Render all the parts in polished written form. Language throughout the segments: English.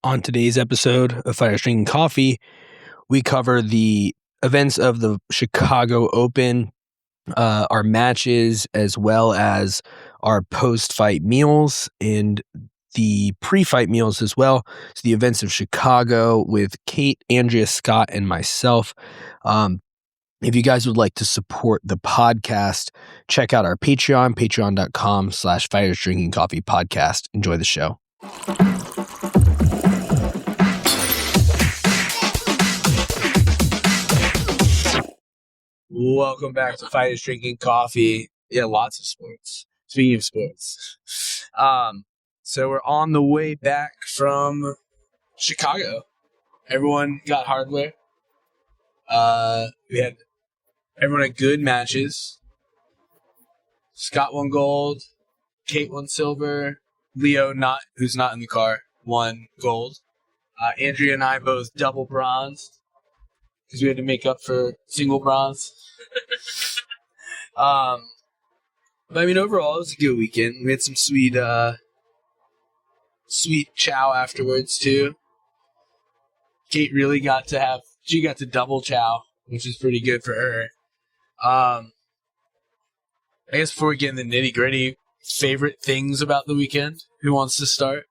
On today's episode of Fire Drinking Coffee, we cover the events of the Chicago Open, our matches, as well as our post-fight meals and the pre-fight meals as well. So the events of Chicago with Kate, Andrea, Scott, and myself. If you guys would like to support the podcast, check out our Patreon, patreon.com/Fire Drinking Coffee podcast. Enjoy the show. Welcome back to Fighters Drinking Coffee. Yeah, lots of sports. Speaking of sports. So we're on the way back from Chicago. Everyone got hardware. Everyone had good matches. Scott won gold. Kate won silver. Leo, who's not in the car, won gold. Andrea and I both double bronzed because we had to make up for single bronze. But I mean, overall, it was a good weekend. We had some sweet chow afterwards too. Kate really got to double chow, which is pretty good for her. I guess before we get in the nitty gritty, favorite things about the weekend. Who wants to start?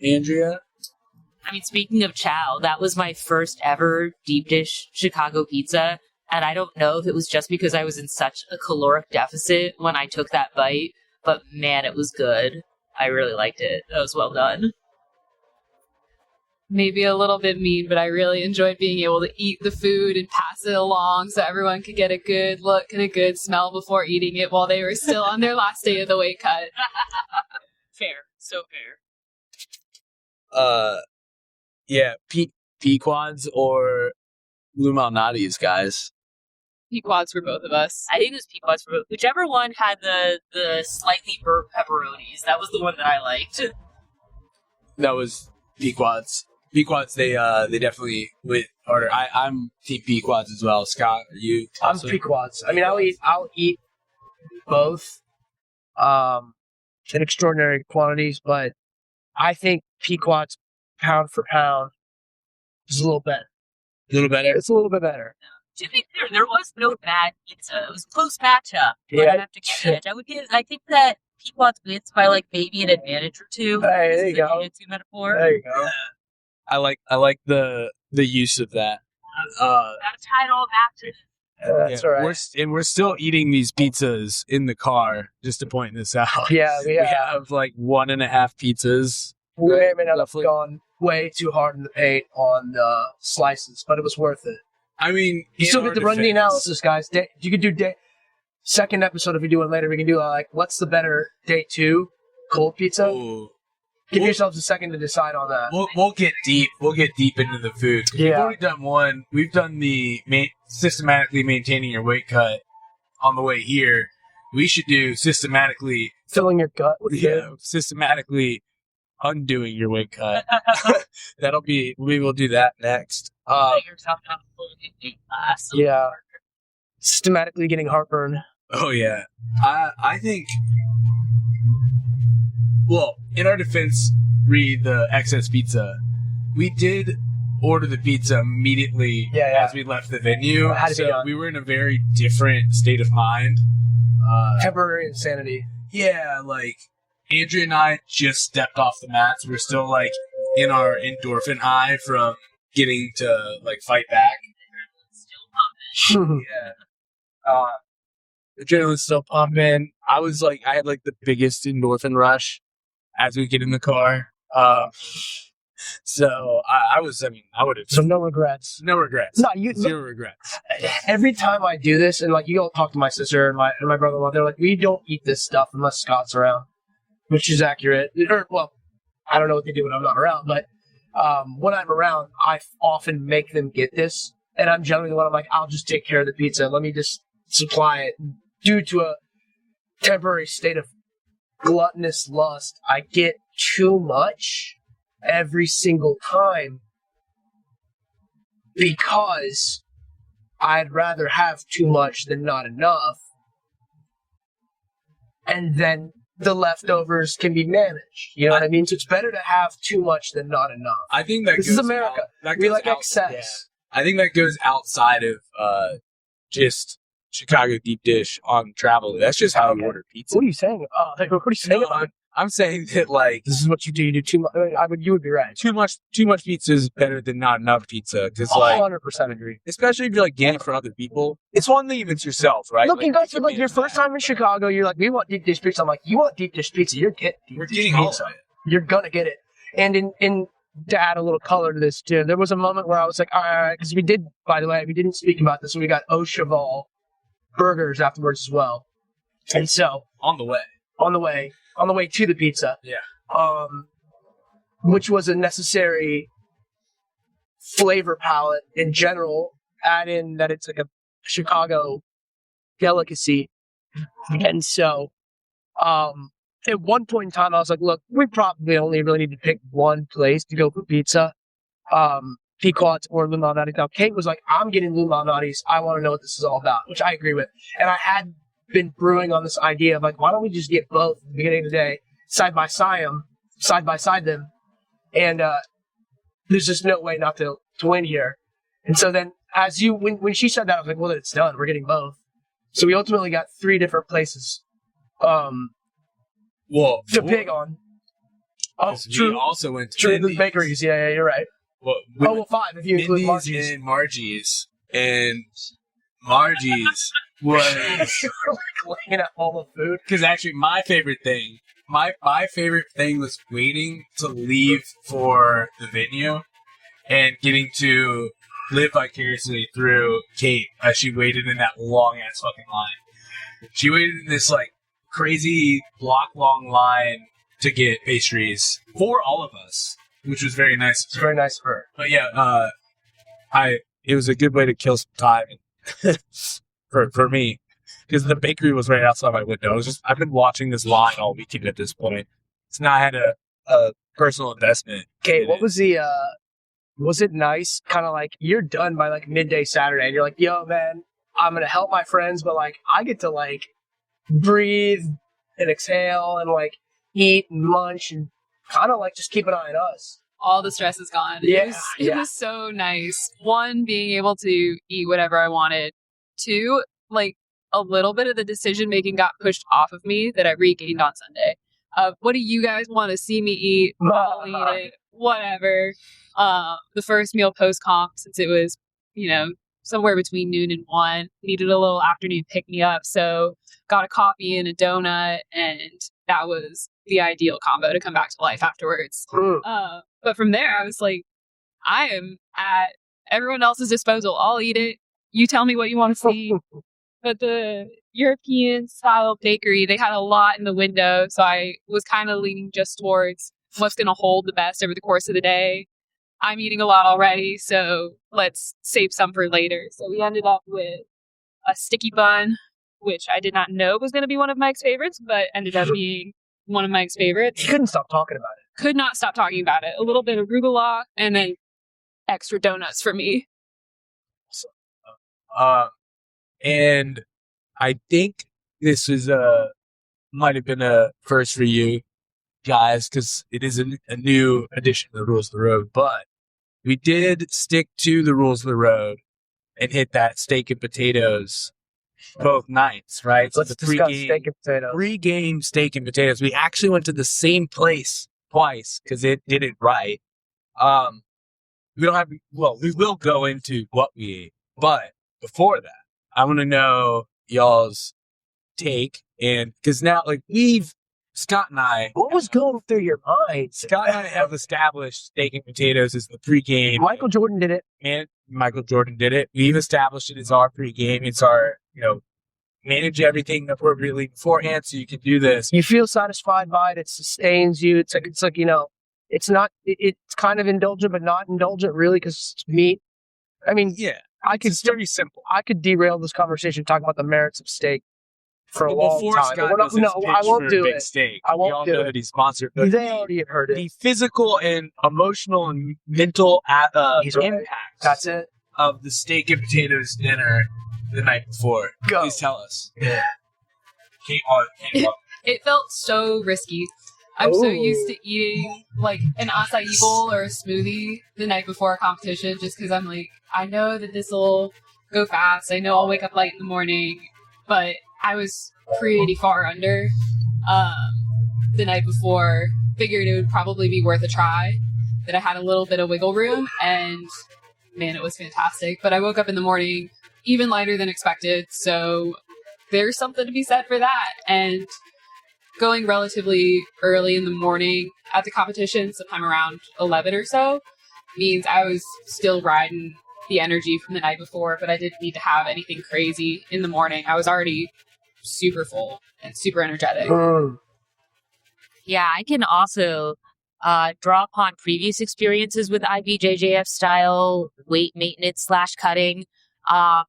Andrea? I mean, speaking of chow, that was my first ever deep dish Chicago pizza. And I don't know if it was just because I was in such a caloric deficit when I took that bite, but man, it was good. I really liked it. That was well done. Maybe a little bit mean, but I really enjoyed being able to eat the food and pass it along so everyone could get a good look and a good smell before eating it while they were still on their last day of the weight cut. Fair. So fair. Yeah, Pequods or Malnatis, guys. Pequods for both of us. I think it was Pequods for both. Whichever one had the slightly burnt pepperonis. That was the one that I liked. That was Pequods. Pequods, they definitely went harder. I'm team Pequods as well. Scott, are you? I'm Pequods. I mean, I'll eat both, in extraordinary quantities, but I think Pequods pound for pound is a little better. A little better. It's a little bit better. To be fair, there was no bad pizza. It was a close matchup. Yeah. I have to get it. I think that Pequod's wins by like maybe an advantage or two. Hey, there you go. Jiu-jitsu metaphor. There you go. I like the use of that. Gotta tie it all back to. That's all right. We're still eating these pizzas in the car. Just to point this out. Yeah, we have like 1.5 pizzas. We may not have gone way too hard in the paint on the slices, but it was worth it. I mean, you still get to run the analysis, guys. You could do second episode if we do one later. We can do like what's the better day 2 cold pizza. Ooh. Give yourselves a second to decide on that. We'll get deep. We'll get deep into the food. Yeah. We've already done one. We've done the systematically maintaining your weight cut on the way here. We should do systematically filling your gut with food. Systematically undoing your weight cut. We'll do that next. Yeah. Systematically getting heartburn. Oh yeah. I think. Well, in our defense, read the excess pizza. We did order the pizza immediately as we left the venue. So we were in a very different state of mind. Temporary insanity. Yeah, like Andrea and I just stepped off the mats. We're still like in our endorphin high from getting to like fight back. Yeah. Adrenaline's still pumping. I had like the biggest endorphin rush as we get in the car. So I would have. So no regrets. No regrets. No, zero regrets. Every time I do this, and like you all talk to my sister and my brother-in-law, they're like, we don't eat this stuff unless Scott's around, which is accurate. Or, well, I don't know what they do when I'm not around, but when I'm around, I often make them get this, and I'm generally the one I'm like, I'll just take care of the pizza. Let me just supply it. Due to a temporary state of gluttonous lust, I get too much every single time because I'd rather have too much than not enough. And then the leftovers can be managed. You know what I mean? So it's better to have too much than not enough. I think that This goes is America. We like excess. Yeah. I think that goes outside of just Chicago deep dish on travel. That's just how we order pizza. What are you saying? What are you saying? No, I'm saying that like This is what you do. You do too much. You would be right. too much pizza is better than not enough pizza. Because like 100% agree. especially if you're like getting it for other people, it's one thing if it's yourself, right? Look, like, you guys, it like can your be first time in Chicago, you're like, we want deep dish pizza. I'm like, you want deep dish pizza? You're getting deep We're dish getting all pizza. of it. You're gonna get it. And in to add a little color to this too, there was a moment where I was like, all right, because we didn't speak about this, so we got Au Cheval burgers afterwards as well. And so on the way. on the way to the pizza, which was a necessary flavor palette in general. Add in that it's like a Chicago delicacy, and so at one point in time, I was like, look, we probably only really need to pick one place to go for pizza. Pequod or Malnati. Now, Kate was like, I'm getting Malnati's. I want to know what this is all about, which I agree with. And I had been brewing on this idea of like, why don't we just get both at the beginning of the day, side by side them. And there's just no way not to win here. And so then when she said that, I was like, well, then it's done. We're getting both. So we ultimately got 3 different places. To pig on. Oh, true. We also went to True, the Mindy's. bakeries. Yeah, you're right. Well, 5 if you include Mindy's Margie's. and Margie's was You were like laying out all the food. because actually my favorite thing was waiting to leave for the venue and getting to live vicariously through Kate as she waited in that long ass fucking line. She waited in this like crazy block long line to get pastries for all of us, which was very nice. It's very nice of her. But yeah, it was a good way to kill some time for me because the bakery was right outside my window. I've been watching this line all weekend at this point. So now I had a personal investment. Okay, what was the was it nice? Kind of like you're done by like midday Saturday and you're like, yo man, I'm gonna help my friends, but like I get to like breathe and exhale and like eat and munch and kind of like just keep an eye on us. All the stress is gone. Yeah, It was so nice. 1, being able to eat whatever I wanted. 2, like a little bit of the decision making got pushed off of me that I regained on Sunday. What do you guys want to see me eat? I'll eat it. Whatever. The first meal post comp, since it was, somewhere between noon and 1, needed a little afternoon pick me up. So got a coffee and a donut, and that was the ideal combo to come back to life afterwards. But from there, I was like, I am at everyone else's disposal. I'll eat it. You tell me what you want to see. But the European style bakery, they had a lot in the window. So I was kind of leaning just towards what's going to hold the best over the course of the day. I'm eating a lot already, so let's save some for later. So we ended up with a sticky bun, which I did not know was going to be one of Mike's favorites, but ended up being one of Mike's favorites. He couldn't stop talking about it. Could not stop talking about it. A little bit of arugula and then extra donuts for me. And I think this is might have been a first for you guys because it is a new addition to the rules of the road, but we did stick to the rules of the road and hit that steak and potatoes both nights, right? Let's discuss steak and potatoes. Pre-game steak and potatoes. We actually went to the same place twice because it did it right. We will go into what we ate, but before that, I want to know y'all's take, and because now, like, Scott and I, what was going through your mind? Scott and I have established steak and potatoes as the pregame. Michael Jordan did it. And Michael Jordan did it. We've established it as our pregame. It's our, manage everything appropriately beforehand so you can do this. You feel satisfied by it. It sustains you. It's like it's not. It's kind of indulgent, but not indulgent really because it's meat. I mean, Yeah, it's very simple. I could derail this conversation talking about the merits of steak for a long Before time. Scott does his pitch I won't for do Big it. Steak, I won't y'all do know it. that he's sponsored. But They already heard it. the physical and emotional and mental impact. That's it. Of the steak and potatoes dinner the night before. Go. Please tell us. Yeah. Kate, It felt so risky. I'm so used to eating like an acai bowl or a smoothie the night before a competition just because I'm like, I know that this will go fast. I know I'll wake up late in the morning. But I was pretty far under the night before. Figured it would probably be worth a try. That I had a little bit of wiggle room. And man, it was fantastic. But I woke up in the morning even lighter than expected. So there's something to be said for that. And going relatively early in the morning at the competition, sometime around 11 or so, means I was still riding the energy from the night before, but I didn't need to have anything crazy in the morning. I was already super full and super energetic. Yeah, I can also draw upon previous experiences with IBJJF style weight maintenance / cutting. I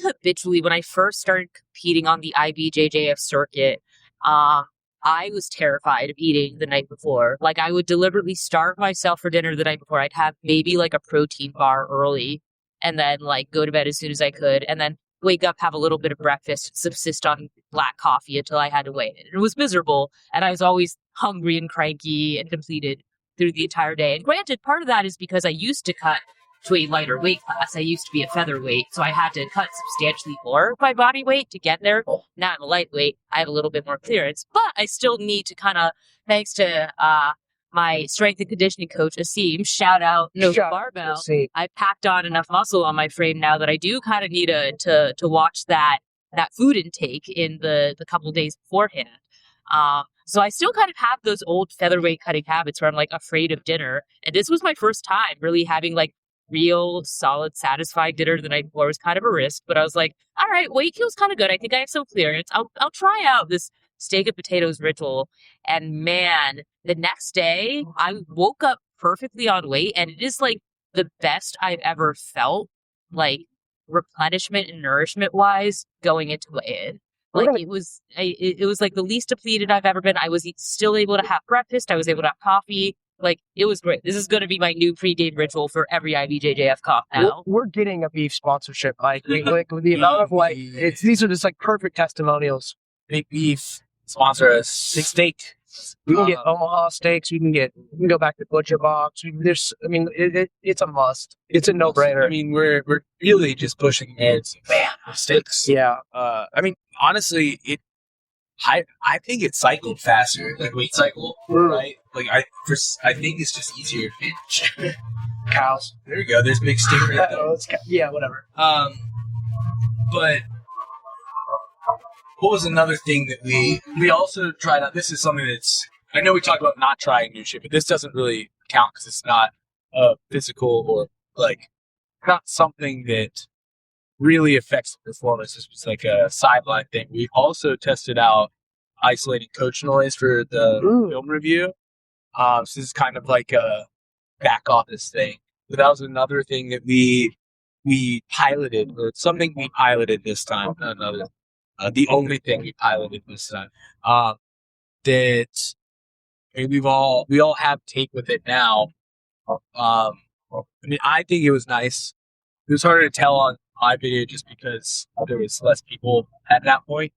habitually, when I first started competing on the IBJJF circuit, I was terrified of eating the night before. Like, I would deliberately starve myself for dinner the night before. I'd have maybe like a protein bar early and then like go to bed as soon as I could and then wake up, have a little bit of breakfast, subsist on black coffee until I had to weigh it. It was miserable. And I was always hungry and cranky and depleted through the entire day. And granted, part of that is because I used to cut to a lighter weight class. I used to be a featherweight, so I had to cut substantially more of my body weight to get there. Now I'm a lightweight. I have a little bit more clearance, but I still need to kind of, thanks to my strength and conditioning coach, Asim, shout out No Barbell, I packed on enough muscle on my frame now that I do kind of need to watch that food intake in the couple days beforehand. So I still kind of have those old featherweight cutting habits where I'm like afraid of dinner. And this was my first time really having like real solid satisfied dinner the night before. It was kind of a risk, but I was like, all right, weight feels kind of good. I think I have some clearance. I'll try out this steak and potatoes ritual. And man, the next day I woke up perfectly on weight, and it is like the best I've ever felt, like replenishment and nourishment wise, going into weigh-in. Like it was like the least depleted I've ever been. I was still able to have breakfast. I was able to have coffee. Like, it was great. This is going to be my new pregame ritual for every IBJJF comp now. We're getting a beef sponsorship, like with the amount of like, these are just like perfect testimonials. Big Beef sponsor us. Big Steak. We can get Omaha steaks. We can go back to Butcher Box. It's a must. It's a no-brainer. I mean, we're really just pushing ahead. Man, steaks. Yeah. Honestly, I think it cycled faster, like weight cycle, right? Like I think it's just easier to binge. Cows. There we go. There's big steak right there. Yeah, whatever. But what was another thing that we also tried out? This is something that's, I know we talked about not trying new shit, but this doesn't really count because it's not physical or like not something that really affects the performance. This was like a sideline thing. We also tested out isolating coach noise for the film review. So this is kind of like a back office thing. But that was another thing that we piloted, or something we piloted this time. The only thing we piloted this time. That we all have take with it now. I think it was nice. It was harder to tell on my video just because there was less people at that point.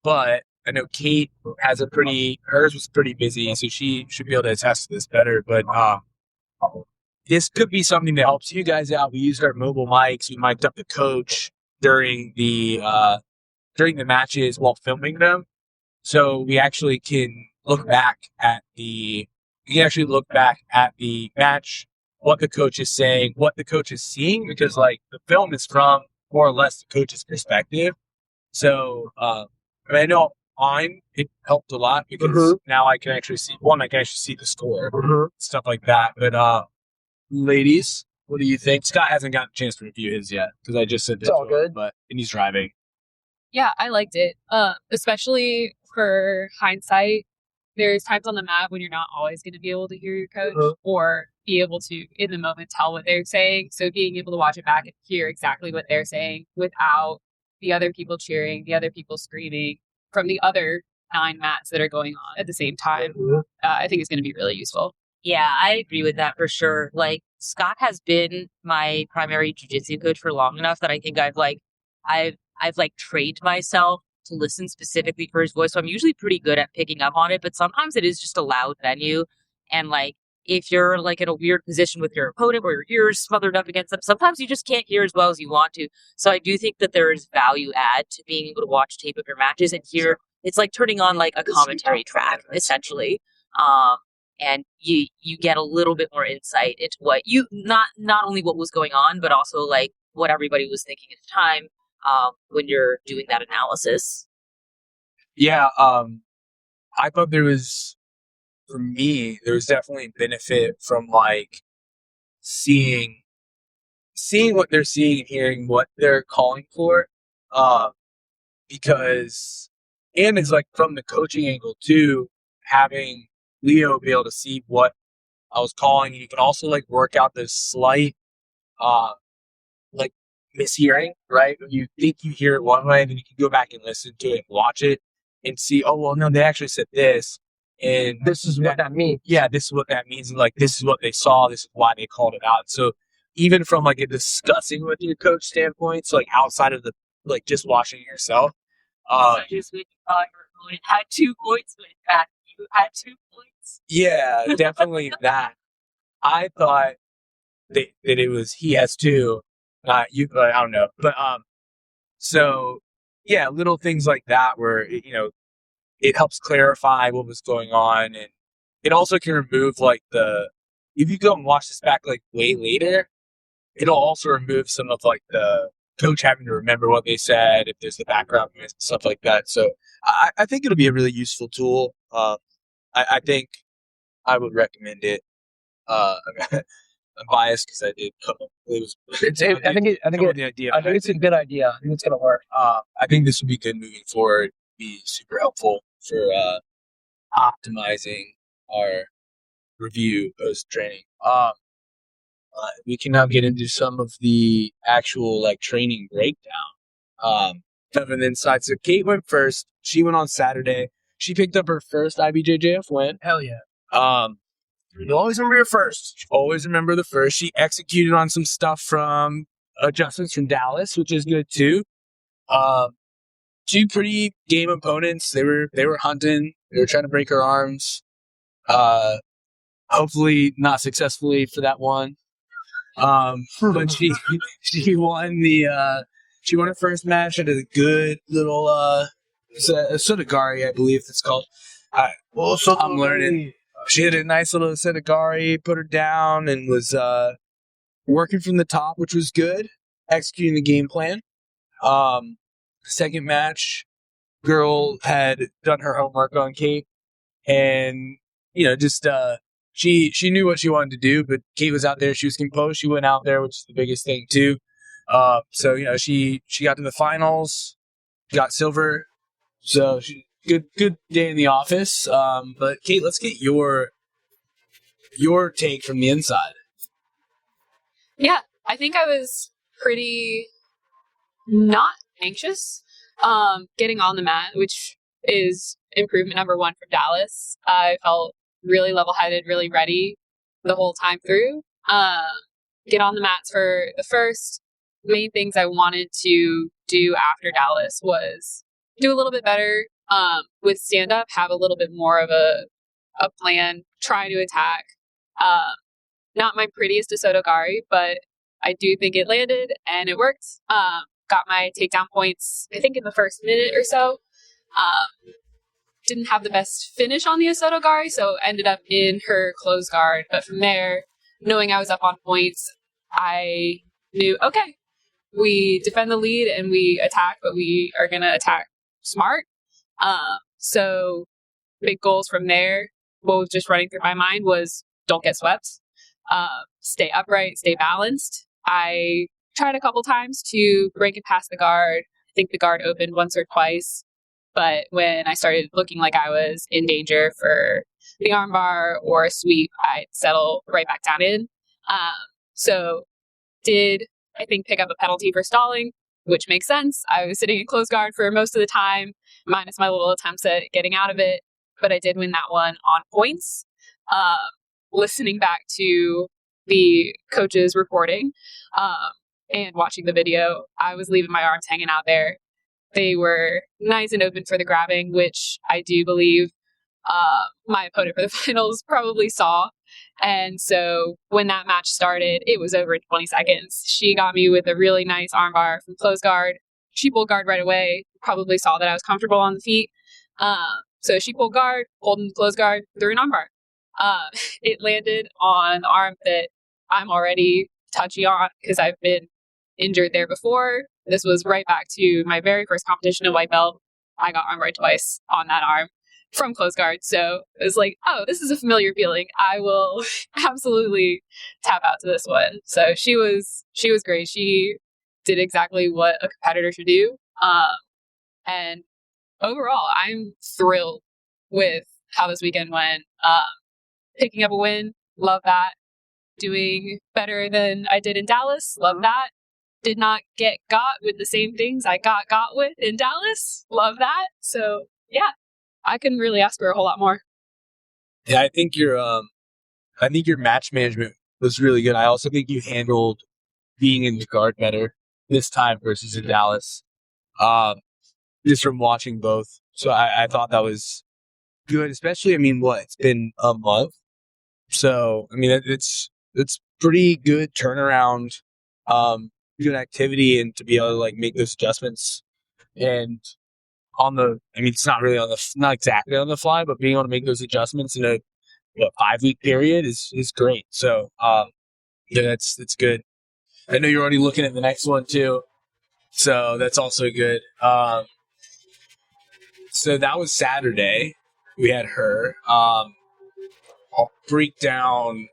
But I know Kate has hers was pretty busy, so she should be able to attest to this better. But this could be something that helps you guys out. We used our mobile mics. We mic'd up the coach during the matches while filming them, so we actually can look back at the match, what the coach is saying, what the coach is seeing, because like the film is from more or less the coach's perspective. So I know it helped a lot because now I can actually see the score, stuff like that. But ladies, what do you think? Scott hasn't gotten a chance to review his yet because I just said it's all good, and he's driving. Yeah, I liked it, especially for hindsight. There's times on the mat when you're not always going to be able to hear your coach or be able to, in the moment, tell what they're saying. So being able to watch it back and hear exactly what they're saying without the other people cheering, the other people screaming from the other 9 mats that are going on at the same time, I think is going to be really useful. Yeah, I agree with that for sure. Like, Scott has been my primary jiu-jitsu coach for long enough that I think I've trained myself to listen specifically for his voice. So I'm usually pretty good at picking up on it, but sometimes it is just a loud venue. And like, if you're like in a weird position with your opponent or your ears smothered up against them, sometimes you just can't hear as well as you want to. So I do think that there is value add to being able to watch tape of your matches and hear. It's like turning on like a commentary track, essentially. And you get a little bit more insight into what you not only what was going on, but also like what everybody was thinking at the time when you're doing that analysis. Yeah, I thought for me, there was definitely benefit from like seeing what they're seeing and hearing what they're calling for, because, and it's like from the coaching angle too, having Leo be able to see what I was calling. You can also like work out this slight, like mishearing, right? You think you hear it one way, and then you can go back and listen to it, watch it, and see, oh well, no, they actually said this, and This is what that means. yeah, this is what that means, and like this is what they saw, this is why they called it out. So even from like a discussing with your coach standpoint, so like outside of the like just watching yourself, Just when you thought your opponent had 2 points, but in fact you had 2 points. yeah, definitely that. I thought that it was he has 2, you. I don't know, but so yeah, little things like that where it helps clarify what was going on, and it also can remove like if you go and watch this back like way later, it'll also remove some of like the coach having to remember what they said if there's the background noise and stuff like that. So I think it'll be a really useful tool. I think I would recommend it. I'm biased because I did come up. I think the idea. I think it's a good idea. I think it's gonna work. I think this would be good moving forward. Be super helpful for optimizing our review post training. We can now get into some of the actual like training breakdown. Kind of an insight. So Kate went first. She went on Saturday. She picked up her first IBJJF win. Hell yeah. You always remember your first. Always remember the first. She executed on some stuff from adjustments from Dallas, which is good too. 2 pretty game opponents. They were hunting. They were trying to break her arms. Hopefully not successfully for that one. But she won she won her first match at a good little a Sotogari, I believe it's called. I'm learning. She had a nice little Sotogari, put her down, and was working from the top, which was good. Executing the game plan. Second match, girl had done her homework on Kate, and just she knew what she wanted to do, but Kate was out there. She was composed. She went out there, which is the biggest thing too. So she got to the finals, got silver. So good day in the office. But Kate, let's get your take from the inside. Yeah, I think I was pretty not anxious getting on the mat, which is improvement number 1 from Dallas. I felt really level-headed, really ready the whole time through. Get on the mats for the first. Main things I wanted to do after Dallas was do a little bit better with stand-up, have a little bit more of a plan, try to attack. Not my prettiest Asotogari, but I do think it landed and it worked. Got my takedown points, I think, in the first minute or so. Didn't have the best finish on the Asotogari, so ended up in her closed guard. But from there, knowing I was up on points, I knew, okay, we defend the lead and we attack, but we are going to attack smart. So big goals from there. What was just running through my mind was don't get swept, stay upright, stay balanced. I tried a couple times to break it past the guard. I think the guard opened once or twice. But when I started looking like I was in danger for the armbar or a sweep, I'd settle right back down in. So did, I think, pick up a penalty for stalling, which makes sense. I was sitting in closed guard for most of the time, minus my little attempts at getting out of it. But I did win that one on points. Listening back to the coach's reporting and watching the video, I was leaving my arms hanging out there. they were nice and open for the grabbing, which I do believe my opponent for the finals probably saw. And so when that match started, it was over in 20 seconds. She got me with a really nice armbar from close guard. She pulled guard right away, probably saw that I was comfortable on the feet. So she pulled guard, pulled in close guard, threw an armbar. It landed on the arm that I'm already touchy on because I've been injured there before. This was right back to my very first competition in white belt. I got armbarred twice on that arm from close guard. So it was like, oh, this is a familiar feeling. I will absolutely tap out to this one. So she was great. She did exactly what a competitor should do. And overall, I'm thrilled with how this weekend went. Picking up a win, love that. Doing better than I did in Dallas, love that. Did not get got with the same things I got with in Dallas, love that. So yeah, I couldn't really ask for a whole lot more. Yeah, I think your match management was really good. I also think you handled being in the guard better this time versus in Dallas. Just from watching both. So I thought that was good, especially, it's been a month. So, it's pretty good turnaround, good activity, and to be able to make those adjustments. And it's not really not exactly on the fly, but being able to make those adjustments in a 5-week period is great. So, that's good. I know you're already looking at the next one too. So that's also good. So that was Saturday. We had her. I'll break down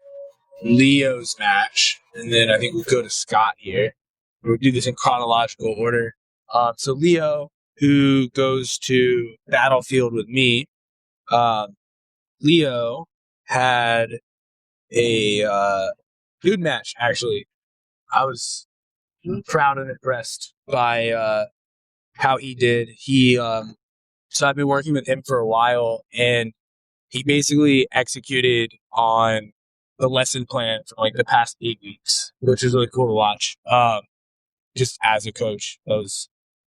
Leo's match, and then I think we'll go to Scott here. We'll do this in chronological order. So Leo, who goes to Battlefield with me, Leo had a good match, actually. I was proud and impressed by how he did. So I've been working with him for a while, and he basically executed on the lesson plan for the past 8 weeks, which is really cool to watch. Just as a coach, that was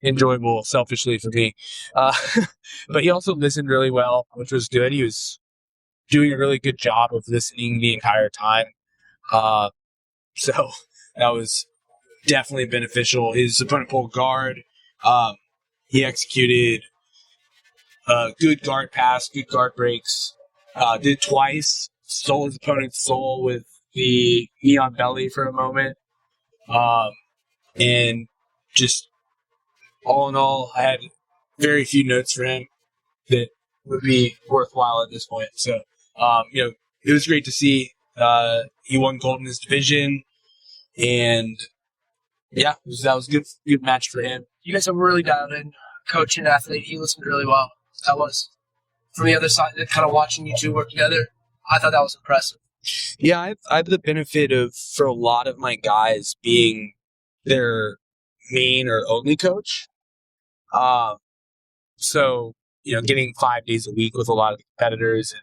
enjoyable, selfishly for me. But he also listened really well, which was good. He was doing a really good job of listening the entire time. So that was definitely beneficial. His opponent pulled guard. He executed good guard pass, good guard breaks. Did twice. Stole his opponent's soul with the neon belly for a moment. And just all in all, I had very few notes for him that would be worthwhile at this point. So, it was great to see. He won gold in his division, and yeah, that was a good match for him. You guys have really dialed in, coach and athlete. He listened really well. That was, from the other side, kind of watching you two work together, I thought that was impressive. Yeah, I have the benefit of, for a lot of my guys, being their main or only coach. So, getting 5 days a week with a lot of the competitors,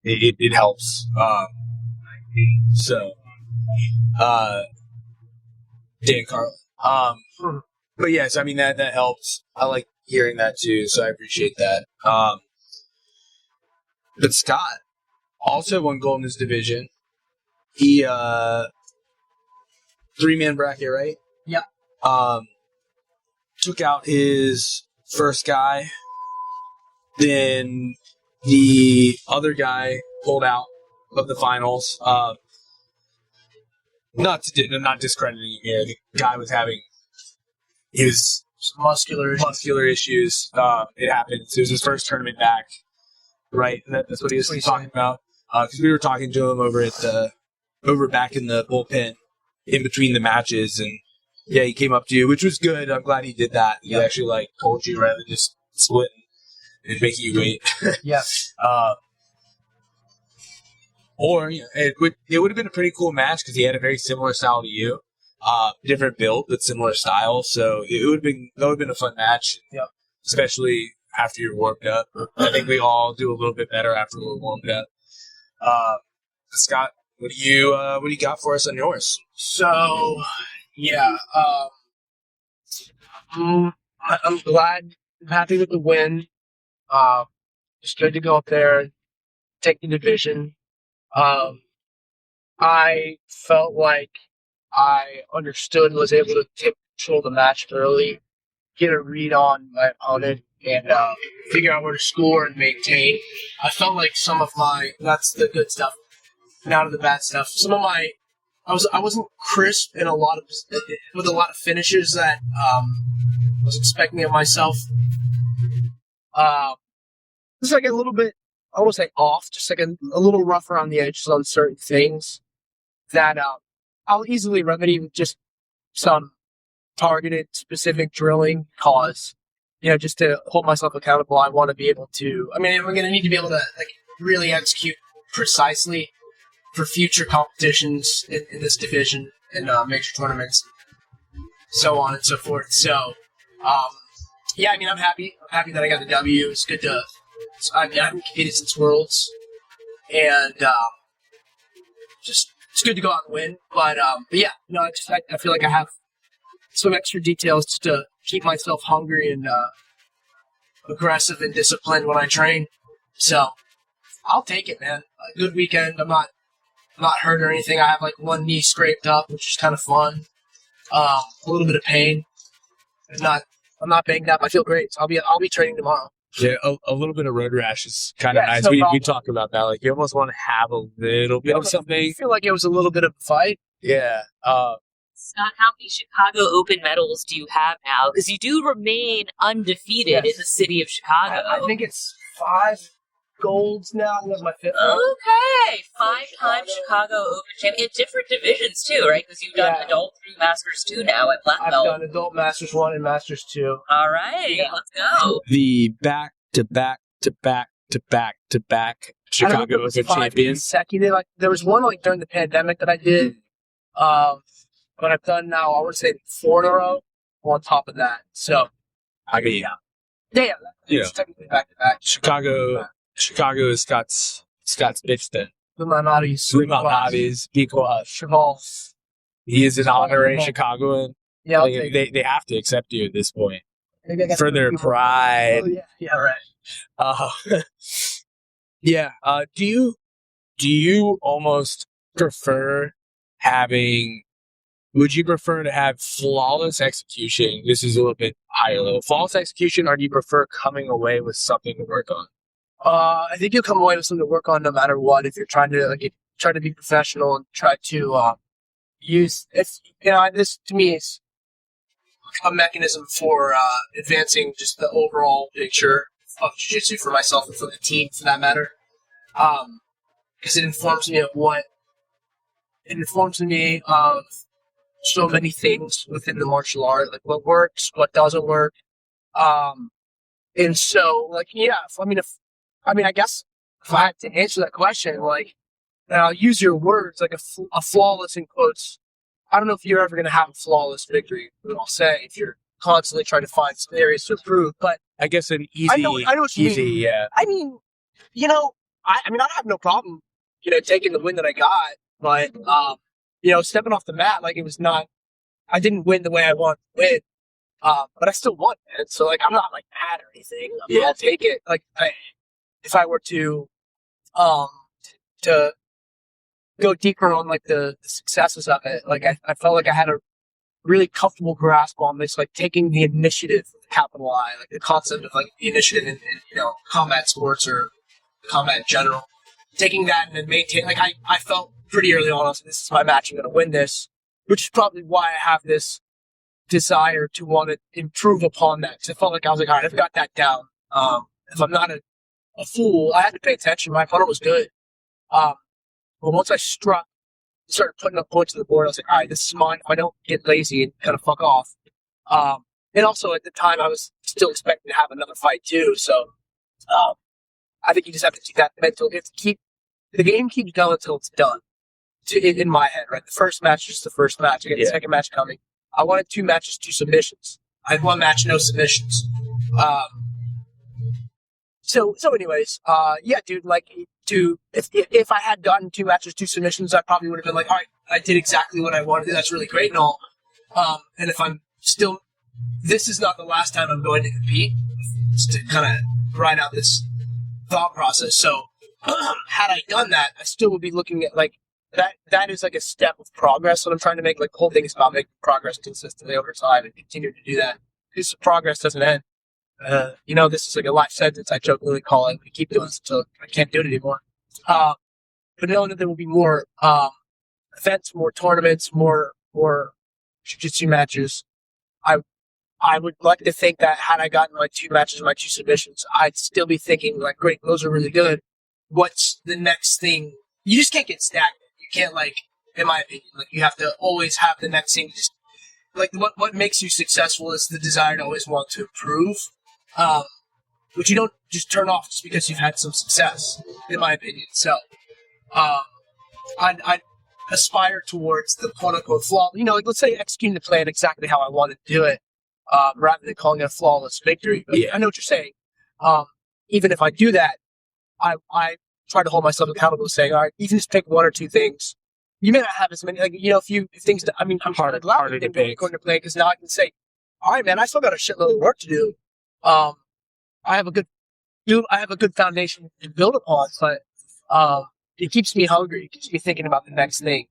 it helps. Dan Carlin. But yes, that helps. I like hearing that too, so I appreciate that. But Scott also won gold in his division. He 3-man bracket, right? Yeah. Took out his first guy. Then the other guy pulled out of the finals. Not discrediting him here. The guy was having muscular issues. It happened. It was his first tournament back. Right. That's what he was talking about. Because we were talking to him over back in the bullpen in between the matches, and yeah, he came up to you, which was good. I'm glad he did that. He actually told you rather than just splitting and making you wait. Yeah. Or it would have been a pretty cool match because he had a very similar style to you, different build but similar style. So that would have been a fun match. Yep. Especially after you're warmed up. I think we all do a little bit better after we're warmed up. Scott, what do you got for us on yours? So, yeah. I'm glad. I'm happy with the win. It's good to go up there, take the division. I felt like I understood and was able to take control of the match early, get a read on my opponent, and figure out where to score and maintain. I felt like that's the good stuff, now to the bad stuff. I wasn't crisp in with a lot of finishes that I was expecting of myself. Just like a little bit, I won't say off, just like a little rough around the edges on certain things that I'll easily remedy with just some targeted, specific drilling. Cause, just to hold myself accountable, I want to be able to. I mean, we're going to need to be able to really execute precisely for future competitions in this division and major tournaments, so on and so forth. So, yeah, I mean, I'm happy. I'm happy that I got the W. It's good to. I haven't competed since Worlds, and it's good to go out and win. But yeah, I feel like I have some extra details just to keep myself hungry and aggressive and disciplined when I train. So I'll take it, man. A good weekend. I'm not hurt or anything. I have one knee scraped up, which is kind of fun. A little bit of pain. I'm not banged up. I feel great. So I'll be training tomorrow. Yeah, a little bit of road rash is kind of nice. No we talk about that. You almost want to have a little bit of something. I feel like it was a little bit of a fight. Yeah. Scott, how many Chicago Open medals do you have now? Because you do remain undefeated in the city of Chicago. I think it's 5 golds now. That was my 5th one. Okay, 5-time Chicago Open champion. In different divisions too, right? Because you've done adult through Masters 2 now at black belt. I've done adult Masters 1 and Masters 2. All right, let's go. The back-to-back Chicago Open champions. Consecutive. There was one during the pandemic that I did. But I've done now, I would say 4 in a row on top of that. So, Yeah. It's technically back-to-back. Chicago is Scott's bitch then. The Malnati's, Pequod. Cheval. He is an honorary Chicagoan. Yeah, they have to accept you at this point. For their pride. Oh, yeah, right. Yeah. Do you almost prefer would you prefer to have flawless execution? This is a little bit higher level. Flawless execution, or do you prefer coming away with something to work on? I think you'll come away with something to work on no matter what. If you're trying to be professional and try to use this to me is a mechanism for advancing just the overall picture of jiu-jitsu for myself and for the team, for that matter. Because it informs me of so many things within the martial art, what works, what doesn't work. And so, I guess if I had to answer that question, and I'll use your words, a flawless in quotes. I don't know if you're ever going to have a flawless victory, but I'll say if you're constantly trying to find some areas to improve. But I guess an easy, I know what you mean. Yeah. I mean, I have no problem, taking the win that I got, but stepping off the mat, it was not. I didn't win the way I wanted to win, but I still won, man. So I'm not mad or anything. I'll take it. If I were to go deeper on the successes of it, I felt like I had a really comfortable grasp on this, taking the initiative, capital I, the concept of the initiative in combat sports or combat in general. Taking that and then maintain, I felt pretty early on, this is my match, I'm going to win this, which is probably why I have this desire to want to improve upon that. Because I felt like I was all right, I've got that down. If I'm not a fool, I had to pay attention. My opponent was good. But once I started putting up points on the board, I was like, all right, this is mine. If I don't get lazy and kind of fuck off. And also at the time, I was still expecting to have another fight too. So I think you just have to keep that mental. You have to keep the game keeps going until it's done. In my head, right? The first match is the first match. I got the second match coming. I wanted 2 matches, 2 submissions. I had 1 match, no submissions. So anyways, yeah, dude, if I had gotten 2 matches, 2 submissions, I probably would have been all right, I did exactly what I wanted. That's really great and all. And if I'm still this is not the last time I'm going to compete. Just to kind of ride out this thought process. So had I done that, I still would be looking at like that is like a step of progress that I'm trying to make. Like the whole thing is about making progress consistently over time and continue to do that. Because progress doesn't end. This is like a life sentence I jokingly call it. We keep doing this until I can't do it anymore. But knowing that there will be more events, more tournaments, more jiu-jitsu matches, I would like to think that had I gotten my 2 matches, my 2 submissions, I'd still be thinking like, great, those are really good. What's the next thing? You just can't get stagnant. You can't in my opinion, you have to always have the next thing. Just what makes you successful is the desire to always want to improve, which you don't just turn off just because you've had some success, in my opinion. So, I'd aspire towards the quote-unquote flaw. Let's say executing the plan exactly how I wanted to do it, rather than calling it a flawless victory. But yeah, I know what you're saying. Even if I do that, I try to hold myself accountable, saying, all right, you can just pick 1 or 2 things. You may not have as many, if things. I'm harder to pick according to plan, because now I can say, all right, man, I still got a shitload of work to do. I have a good foundation to build upon, but it keeps me hungry. It keeps me thinking about the next thing.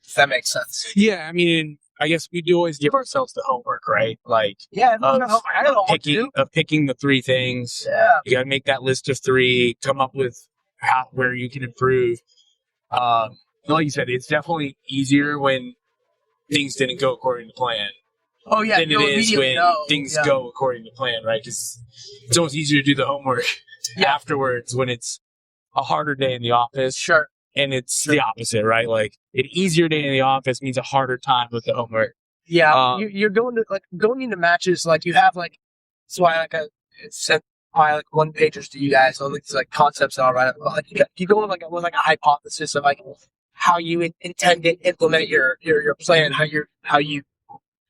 If that makes sense. Yeah, I mean, I guess we do always give ourselves the homework, right? I don't know what to do. Picking the 3 things. Yeah. You got to make that list of 3. Come up with where you can improve. Like you said, it's definitely easier when things didn't go according to plan. Oh yeah, than it is when things go according to plan, right? Because it's almost easier to do the homework afterwards when it's a harder day in the office. Sure. And it's the opposite, right? Like an easier day in the office means a harder time with the homework. Yeah, you're going into matches you have that's why I sent my 1-pagers to you guys on these concepts that I'll write up. You go in with a hypothesis of how you intend to implement your plan, how you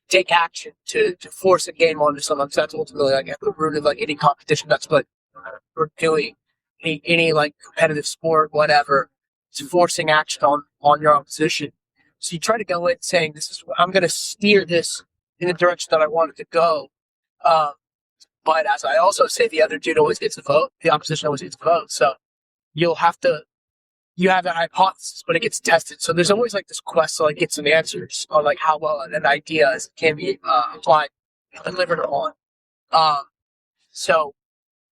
take action to force a game onto someone. So that's ultimately at the root of any competition that's we're doing, any competitive sport, whatever. It's forcing action on your opposition. So you try to go in saying, I'm going to steer this in the direction that I want it to go. But as I also say, the other dude always gets a vote. The opposition always gets a vote. So you have that hypothesis, but it gets tested. So there's always this quest to get some answers on how well an idea can be applied, delivered upon. So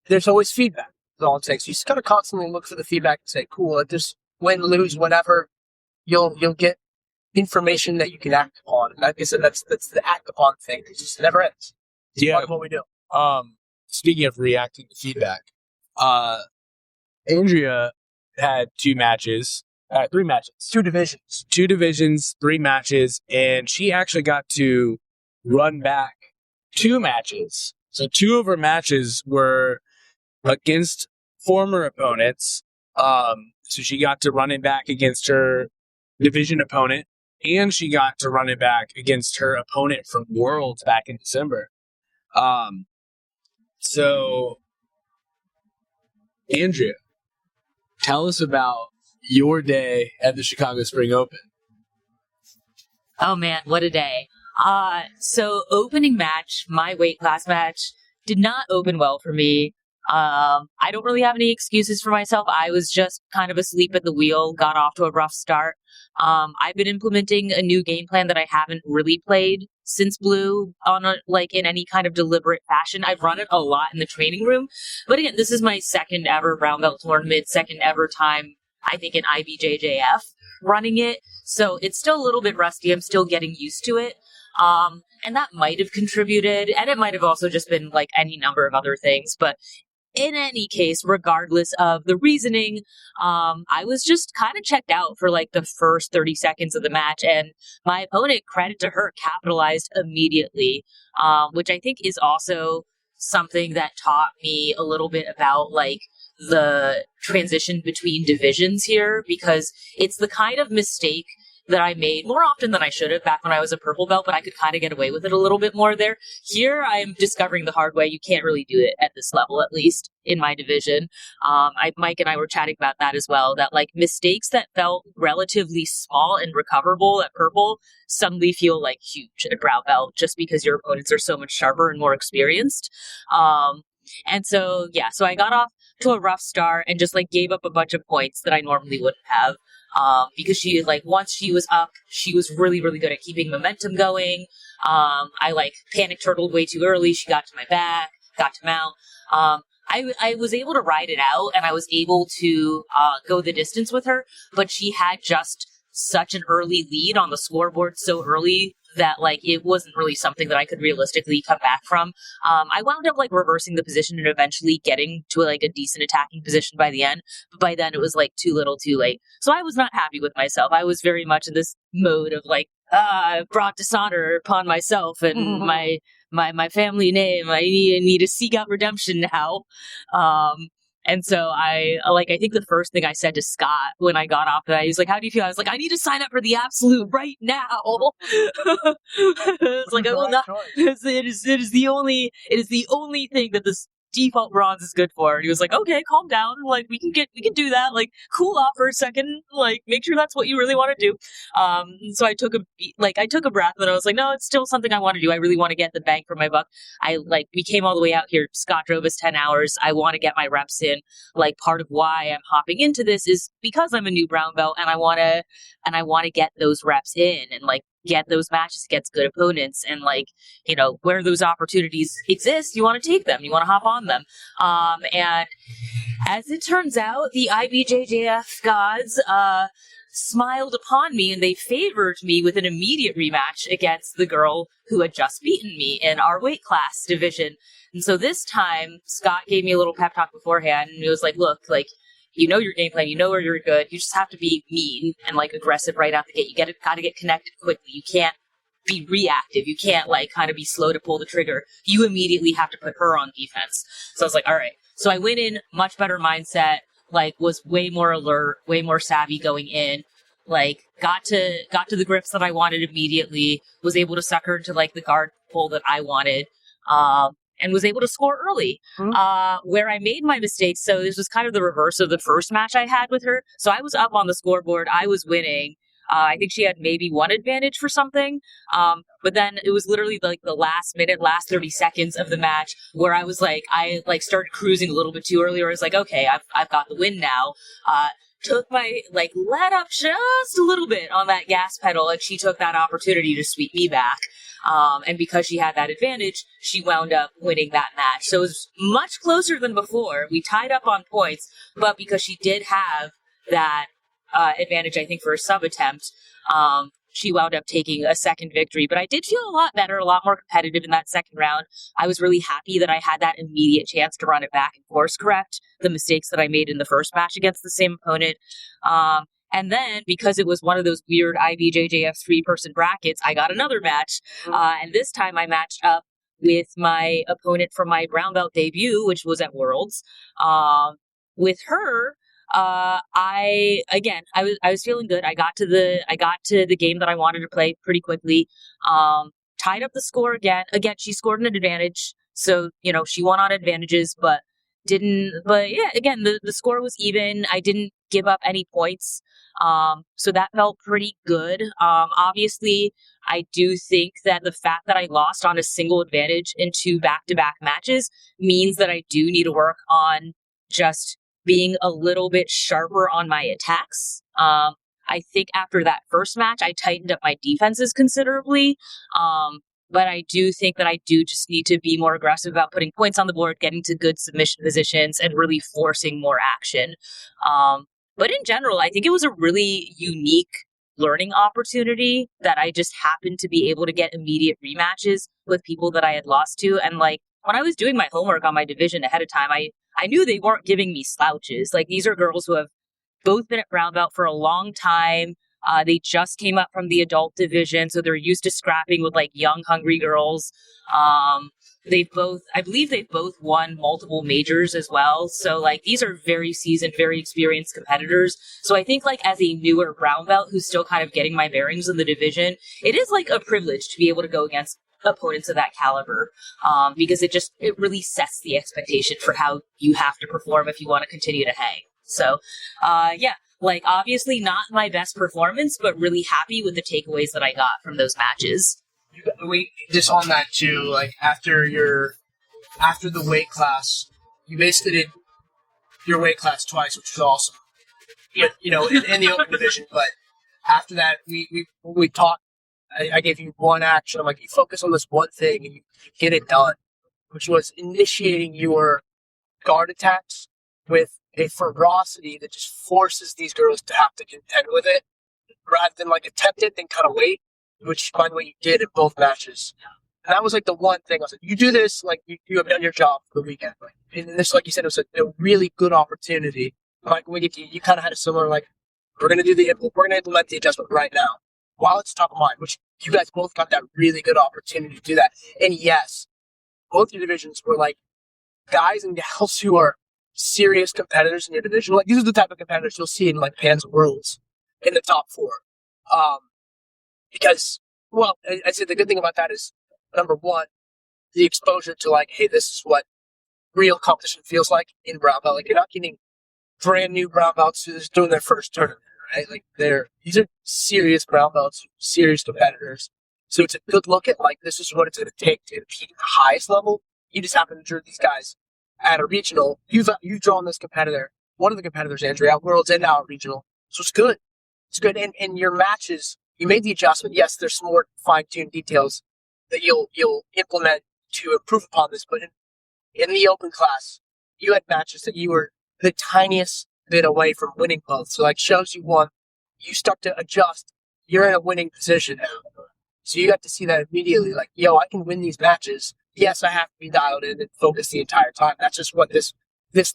there's always feedback. That's all I'm saying. So you just got to constantly look for the feedback and say, cool, at this win, lose, whatever, you'll get information that you can act upon. And like I said, that's the act upon thing. It just never ends. It's part of what we do. Speaking of reacting to feedback, Andrea had 2 matches, 3 matches. 2 divisions. 2 divisions, 3 matches, and she actually got to run back 2 matches. So 2 of her matches were against former opponents. So she got to run it back against her division opponent, and she got to run it back against her opponent from Worlds back in December. So, Andrea, tell us about your day at the Chicago Spring Open. Oh man, what a day. So opening match, my weight class match, did not open well for me. I don't really have any excuses for myself. I was just kind of asleep at the wheel, got off to a rough start. I've been implementing a new game plan that I haven't really played since Blue in any kind of deliberate fashion. I've run it a lot in the training room, but again, this is my second ever brown belt tournament, second ever time, I think, in IBJJF running it. So it's still a little bit rusty. I'm still getting used to it. And that might have contributed, and it might have also just been any number of other things, but in any case, regardless of the reasoning, I was just kind of checked out for the first 30 seconds of the match, and my opponent, credit to her, capitalized immediately, which I think is also something that taught me a little bit about the transition between divisions here, because it's the kind of mistake that I made more often than I should have back when I was a purple belt, but I could kind of get away with it a little bit more there. Here, I'm discovering the hard way. You can't really do it at this level, at least in my division. Mike and I were chatting about that as well, that like mistakes that felt relatively small and recoverable at purple suddenly feel like huge at brown belt just because your opponents are so much sharper and more experienced. And so, yeah, so I got off to a rough start and just like gave up a bunch of points that I normally wouldn't have. Because she like, once she was up, she was really, really good at keeping momentum going. I like panic turtled way too early. She got to my back, got to mount. I was able to ride it out and I was able to go the distance with her, but she had just such an early lead on the scoreboard so early that like it wasn't really something that I could realistically come back from. I wound up like reversing the position and eventually getting to like a decent attacking position by the end, but by then it was like too little too late. So I was not happy with myself. I was very much in this mode of like, I brought dishonor upon myself and my family name. I need to seek out redemption now. And so I think the first thing I said to Scott when I got off that, he was like, how do you feel? I was like, I need to sign up for the absolute right now. It's like, I will not, it is the only thing that this default bronze is good for. And he was like, okay, calm down. Like, we can do that. Like, cool off for a second. Like, make sure that's what you really want to do. So I took a breath and I was like, no, it's still something I want to do. I really want to get the bang for my buck. We came all the way out here. Scott drove us 10 hours. I want to get my reps in. Like, part of why I'm hopping into this is because I'm a new brown belt and I want to get those reps in and like get those matches against good opponents. And like, you know, where those opportunities exist, you want to take them. You want to hop on them. And as it turns out, the IBJJF gods, smiled upon me and they favored me with an immediate rematch against the girl who had just beaten me in our weight class division. And so this time, Scott gave me a little pep talk beforehand and it was like, look, like, you know your game plan, you know where you're good, you just have to be mean and like aggressive right out the gate. You gotta get connected quickly. You can't be reactive. You can't like kind of be slow to pull the trigger. You immediately have to put her on defense. So I was like, all right. So I went in much better mindset, like was way more alert, way more savvy going in, like got to the grips that I wanted immediately, was able to suck her into like the guard pull that I wanted. And was able to score early, where I made my mistakes. So this was kind of the reverse of the first match I had with her. So I was up on the scoreboard. I was winning. I think she had maybe one advantage for something. But then it was literally like the last 30 seconds of the match where I was like, I like started cruising a little bit too early, or I was like, okay, I've got the win now. Took my, like, let up just a little bit on that gas pedal, and she took that opportunity to sweep me back. And because she had that advantage, she wound up winning that match. So it was much closer than before. We tied up on points, but because she did have that advantage, I think, for a sub attempt, she wound up taking a second victory. But I did feel a lot better, a lot more competitive in that second round. I was really happy that I had that immediate chance to run it back and course correct the mistakes that I made in the first match against the same opponent. And then, because it was one of those weird IBJJF 3-person brackets, I got another match. And this time I matched up with my opponent from my brown belt debut, which was at Worlds. With her, I was feeling good. I got to the game that I wanted to play pretty quickly. Tied up the score again. Again, she scored an advantage. So, you know, she won on advantages, but yeah, again, the score was even. I didn't give up any points. So that felt pretty good. Obviously, I do think that the fact that I lost on a single advantage in 2 back-to-back matches means that I do need to work on just being a little bit sharper on my attacks. I think after that first match, I tightened up my defenses considerably. But I do think that I do just need to be more aggressive about putting points on the board, getting to good submission positions, and really forcing more action. But in general, I think it was a really unique learning opportunity that I just happened to be able to get immediate rematches with people that I had lost to. And like when I was doing my homework on my division ahead of time, I knew they weren't giving me slouches. Like these are girls who have both been at brown belt for a long time, They just came up from the adult division, so they're used to scrapping with like young, hungry girls. I believe they've both won multiple majors as well. So like these are very seasoned, very experienced competitors. So I think like as a newer brown belt who's still kind of getting my bearings in the division, it is like a privilege to be able to go against opponents of that caliber, because it really sets the expectation for how you have to perform if you want to continue to hang. So, yeah, like obviously not my best performance, but really happy with the takeaways that I got from those matches. We just on that too. Like after the weight class, you basically did your weight class twice, which was awesome. You know, in the open division. But after that, we talked. I gave you one action. I'm like, you focus on this one thing and you get it done, which was initiating your guard attacks with a ferocity that just forces these girls to have to contend with it rather than like attempt it and kind of wait, which by the way you did in both matches. And that was like the one thing I was like, you do this, like you have done your job for the weekend. Like, and this, like you said, it was a really good opportunity. Like when we get to you kind of had a similar like, we're gonna implement the adjustment right now while it's top of mind, which you guys both got that really good opportunity to do that. And yes, both your divisions were like guys and gals who are serious competitors in your division. Like these are the type of competitors you'll see in like Pan's Worlds in the top 4. Because, well, I'd say the good thing about that is, number one, the exposure to like, hey, this is what real competition feels like in brown belt. Like you're not getting brand new brown belts who's doing their first tournament. Right? Like these are serious brown belts, serious competitors. So it's a good look at like this is what it's going to take to compete at the highest level. You just happen to draw these guys at a regional. You've drawn this competitor, one of the competitors, Andrea, at Worlds and now at regional. So it's good. It's good. And your matches, you made the adjustment. Yes, there's some more fine-tuned details that you'll implement to improve upon this. But in the open class, you had matches that you were the tiniest bit away from winning both. So like shows you won, you start to adjust. You're in a winning position now. So you got to see that immediately. Like, yo, I can win these matches. Yes, I have to be dialed in and focused the entire time. That's just what this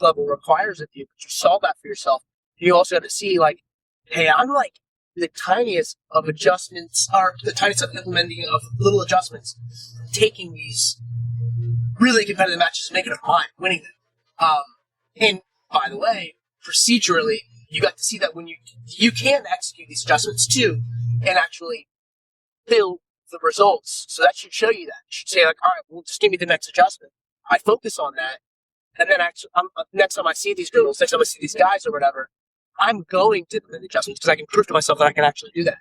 level requires of you. But you saw that for yourself. You also have to see like, hey, I'm like the tiniest of adjustments, or the tiniest of implementing of little adjustments, taking these really competitive matches, making them mine, winning them. And by the way, procedurally, you got to see that when you can execute these adjustments too, and actually build the results. So that should show you that. You should say like, all right, well, just give me the next adjustment. I focus on that, and then actually, next time I see these girls, next time I see these guys or whatever, I'm going to implement the adjustments because I can prove to myself that I can actually do that.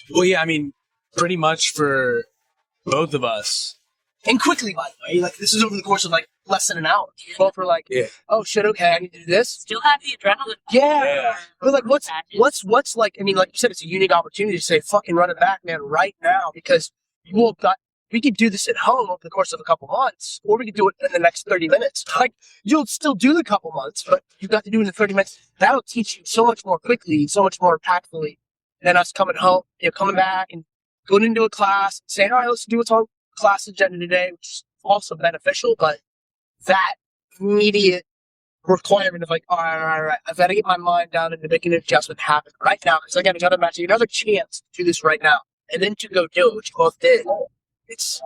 Well, yeah, I mean, pretty much for both of us. And quickly, by the way, like this is over the course of like less than an hour. You both were like, oh shit, okay, I need to do this. Still have the adrenaline. Yeah. But like, what's like, I mean, like you said, it's a unique opportunity to say, fucking run it back, man, right now, because we could do this at home over the course of a couple months, or we could do it in the next 30 minutes. Like, you'll still do the couple months, but you got to do it in 30 minutes. That'll teach you so much more quickly, so much more impactfully than us coming home, coming back and going into a class, saying, all right, let's do what's on class agenda today, which is also beneficial, but that immediate requirement of like, all right, I've got to get my mind down into making an adjustment happen right now, because I got another match, another chance to do this right now, and then to go do it, which you both did. It's,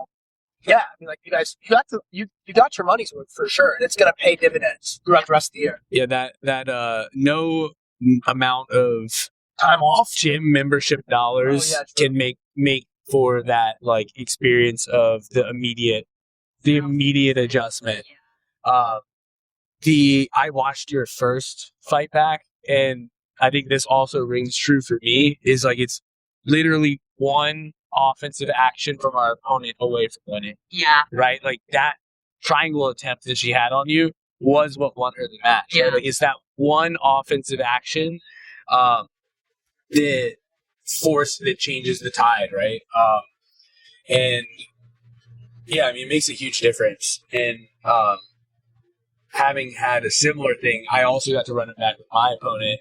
yeah, I mean, like, you guys, you got your money's worth for sure, and it's going to pay dividends throughout the rest of the year. Yeah, that no amount of time off, gym membership dollars can make for that like experience of the immediate adjustment. I watched your first fight back, and I think this also rings true for me. Is like it's literally one offensive action from our opponent away from winning. Yeah. Right? Like that triangle attempt that she had on you was what won her the match. Yeah. Right? Like it's that one offensive action that changes the tide, right? And yeah, I mean, it makes a huge difference. And having had a similar thing, I also got to run it back with my opponent.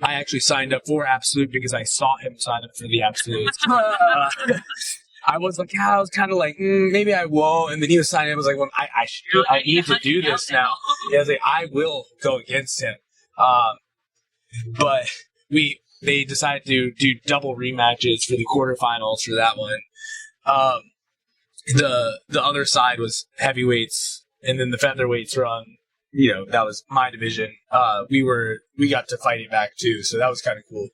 I actually signed up for Absolute because I saw him sign up for the Absolute. I was like, I was kind of like, maybe I won't. And then he was signing up. I was like, well, I need to do this now. Yeah, I was like, I will go against him. But they decided to do double rematches for the quarterfinals for that one. The other side was heavyweights, and then the featherweights were on. That was my division. We got to fight it back too, so that was kind of cool.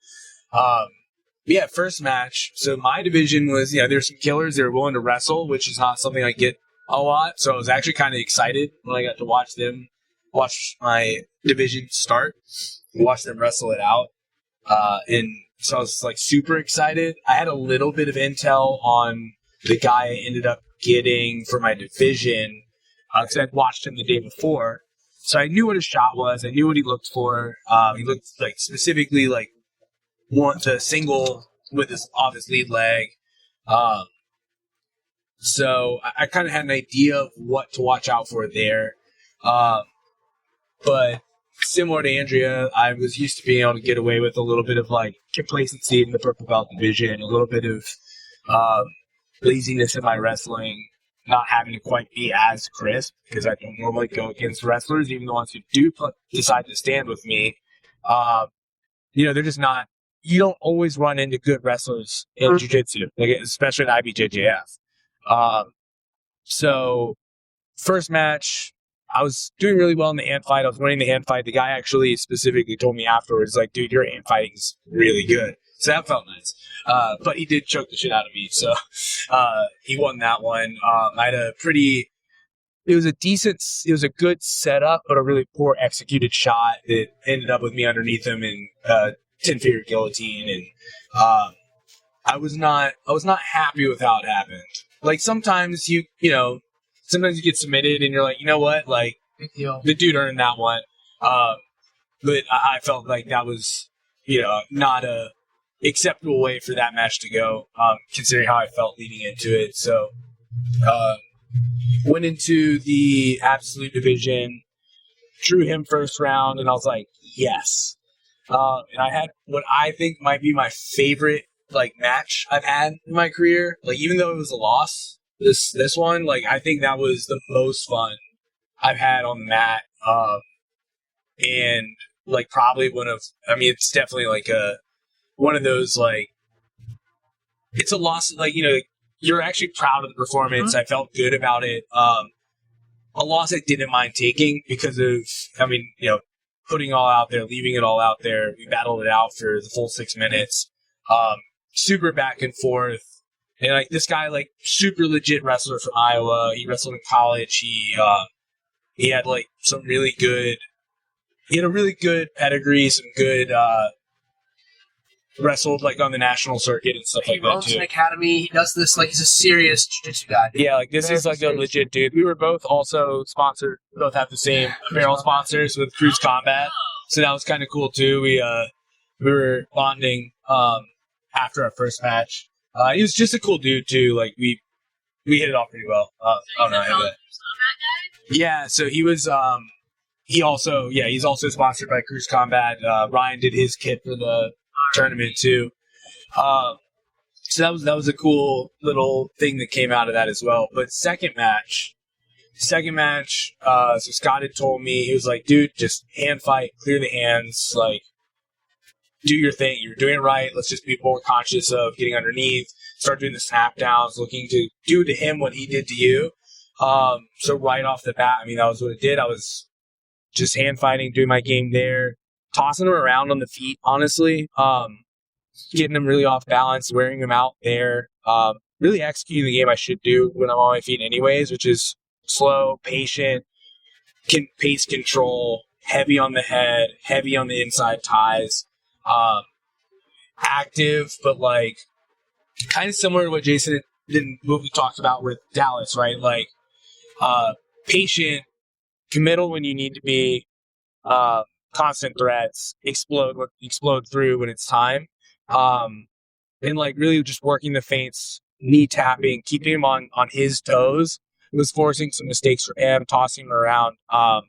Yeah, first match. So my division was, there's some killers. They were willing to wrestle, which is not something I get a lot. So I was actually kind of excited when I got to watch my division start, watch them wrestle it out. And so I was like super excited. I had a little bit of intel on the guy I ended up getting for my division because I'd watched him the day before. So I knew what his shot was. I knew what he looked for. He looked like specifically like want to single with off his lead leg. So I kind of had an idea of what to watch out for there. But similar to Andrea, I was used to being able to get away with a little bit of like complacency in the purple belt division, a little bit of laziness in my wrestling, not having to quite be as crisp because I don't normally go against wrestlers, even the ones who do decide to stand with me. They're just not. You don't always run into good wrestlers in jiu-jitsu, like especially in IBJJF. So first match, I was doing really well in the hand fight. I was winning the hand fight. The guy actually specifically told me afterwards, like, dude, your hand fighting is really good. So that felt nice. But he did choke the shit out of me. So he won that one. I had it was a good setup, but a really poor executed shot that ended up with me underneath him in 10-figure guillotine. And I was not happy with how it happened. Like sometimes sometimes you get submitted and you're like, you know what? Like the dude earned that one. But I felt like that was, not a acceptable way for that match to go, considering how I felt leading into it. So, went into the absolute division, drew him first round, and I was like, yes. And I had what I think might be my favorite match I've had in my career. Like even though it was a loss, this one, I think that was the most fun I've had on the mat. And probably it's definitely one of those it's a loss. You're actually proud of the performance. I felt good about it. A loss I didn't mind taking because of, putting it all out there, leaving it all out there. We battled it out for the full 6 minutes. Super back and forth. And this guy, super legit wrestler from Iowa. He wrestled in college. He had some really good. He had a really good pedigree, some good wrestled on the national circuit and stuff like that owns too. An academy. He does this he's a serious jiu-jitsu guy. Yeah, this is a legit dude. We were both also sponsored. We both have the same apparel sponsors with Cruise Combat, so that was kind of cool too. We were bonding after our first match. He was just a cool dude too. We hit it off pretty well. Yeah, so he was. He's also sponsored by Cruise Combat. Ryan did his kit for the tournament too. So that was a cool little thing that came out of that as well. But second match, so Scott had told me, he was like, dude, just hand fight, clear the hands, do your thing. You're doing it right. Let's just be more conscious of getting underneath, start doing the snap downs, looking to do to him what he did to you. So right off the bat, that was what it did. I was just hand fighting, doing my game there, tossing him around on the feet, honestly, getting him really off balance, wearing him out there, really executing the game I should do when I'm on my feet anyways, which is slow, patient, pace control, heavy on the head, heavy on the inside ties, active, but kind of similar to what Jason did, what we talked about with Dallas, right? Patient, committal when you need to be, constant threats, explode through when it's time, and really just working the feints, knee tapping, keeping him on his toes. It was forcing some mistakes for him, tossing him around. I